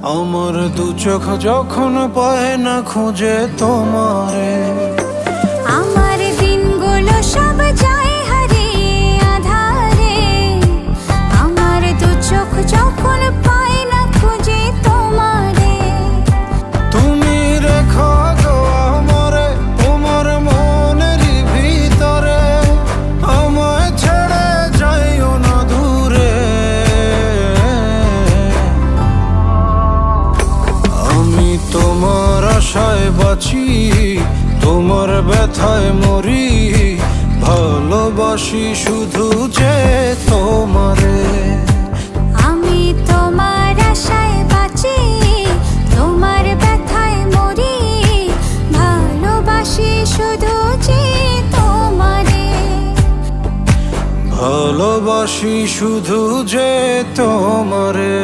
আমার দু চোখ যখন পায় না খুঁজে তোমারে, আমার দিনগুলো সব যায় হারিয়ে আধারে। আমার দু চোখ যখন পায় না খুঁজে তোমারে। তুমি রেখো গো আমারে তোমার মনের ভিতরে, আমায় ছেড়ে যাইও না দূরে। আমি তোমার আশায় বাঁচি, তোমার ব্যথায় মরি, ভালোবাসি শুধু যে তোমারে। আমি তোমার আশায় বাঁচি, তোমার ব্যথায় মরি, ভালোবাসি শুধু যে তোমারে। ভালোবাসি শুধু যে তোমারে।